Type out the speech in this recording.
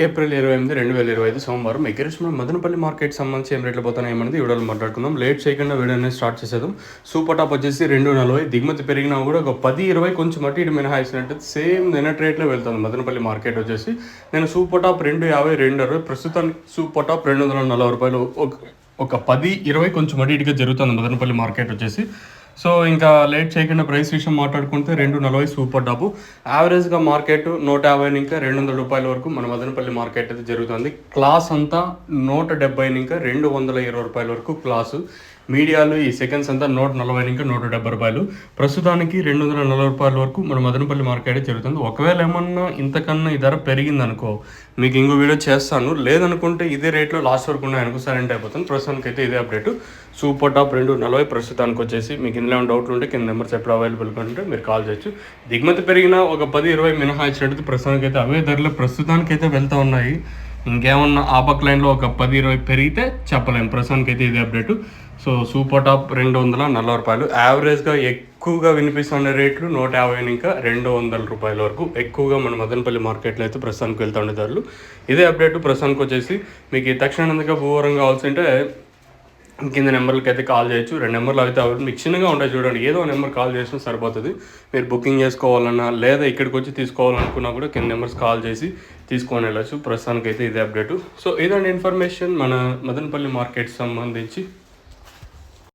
April 28, 2025 సోమవారం aggression Madanapalle market సంబంధించి ఏం రేట్లు పోతాయి ఏమనేది వీడియోలో మాట్లాడుకుందాం. లేట్ చేయకుండా వీడియో అనేది స్టార్ట్ చేసేద్దాం. సూపర్ టాప్ వచ్చేసి 240, దిగుమతి పెరిగినా కూడా ఒక 10-20 కొంచెం అటు ఇటు మినహాయిసినట్టు సేమ్ నిన్నటి రేట్లో వెళ్తుంది మదనపల్లి మార్కెట్ వచ్చేసి. నేను సూపర్ టాప్ 250, 260, ప్రస్తుతానికి సూపర్ టాప్ 240 రూపాయలు, ఒక 10-20 కొంచెం అటు ఇటుగా జరుగుతుంది మదనపల్లి మార్కెట్ వచ్చేసి. సో ఇంకా లేట్ చేయకుండా ప్రైస్ విషయం మాట్లాడుకుంటే 240 సూపర్ టాప్, యావరేజ్గా మార్కెట్ 150 ఇంకా 200 రూపాయల వరకు మన మదనపల్లి మార్కెట్ అయితే జరుగుతుంది. క్లాస్ అంతా 170 ఇంకా 220 రూపాయల వరకు క్లాసు. మీడియాలు ఈ సెకండ్స్ అంతా 140 ఇంకా 170 రూపాయలు. ప్రస్తుతానికి 240 రూపాయల వరకు మన మదనపల్లి మార్కెట్ జరుగుతుంది. ఒకవేళ ఏమన్నా ఇంతకన్నా ఈ ధర పెరిగిందనుకో మీకు ఇంకో వీడియో చేస్తాను, లేదనుకుంటే ఇదే రేట్లో లాస్ట్ వరకు ఉన్నాయనుకో సైలెంట్ అయిపోతుంది. ప్రస్తుతానికి అయితే ఇదే అప్డేట్. సూపర్ టాప్ 240 ప్రస్తుతానికి వచ్చేసి. మీకు ఇందులో ఏమైనా డౌట్లు ఉంటే కింద నెంబర్స్ ఎప్పుడు అవైలబుల్గా ఉంటే మీరు కాల్ చేయొచ్చు. దిగుమతి పెరిగినా ఒక 10-20 మినహాయించినట్టు ప్రస్తుతానికి అయితే అవే ధరలు ప్రస్తుతానికి అయితే వెళ్తూ ఉన్నాయి. ఇంకేమన్నా ఆ పక్క లైన్లో ఒక 10-20 పెరిగితే చెప్పలేము. ప్రస్తుతానికి అయితే ఇదే అప్డేట్. సో సూపర్ టాప్ 240 రూపాయలు, యావరేజ్గా ఎక్కువగా వినిపిస్తున్న రేట్లు 150 ఇంకా 200 రూపాయల వరకు ఎక్కువగా మన మదనపల్లి మార్కెట్లో అయితే ప్రస్తుతానికి వెళ్తూ ఉండే ధరలు. ఇదే అప్డేట్. ప్రస్తుతానికి వచ్చేసి మీకు తక్షణంగా భూవరం కావాల్సింటే కింద నెంబర్లకి అయితే కాల్ చేయొచ్చు. 2 నెంబర్లు అయితే మీకు చిన్నగా ఉంటాయి చూడండి, ఏదో నెంబర్ కాల్ చేసినా సరిపోతుంది. మీరు బుకింగ్ చేసుకోవాలన్నా లేదా ఇక్కడికి వచ్చి తీసుకోవాలనుకున్నా కూడా కింద నెంబర్స్ కాల్ చేసి తీసుకొని వెళ్ళచ్చు. ప్రస్తుతానికి అయితే ఇదే అప్డేట్. సో ఇదండి ఇన్ఫర్మేషన్ మన మదనపల్లి మార్కెట్ సంబంధించి.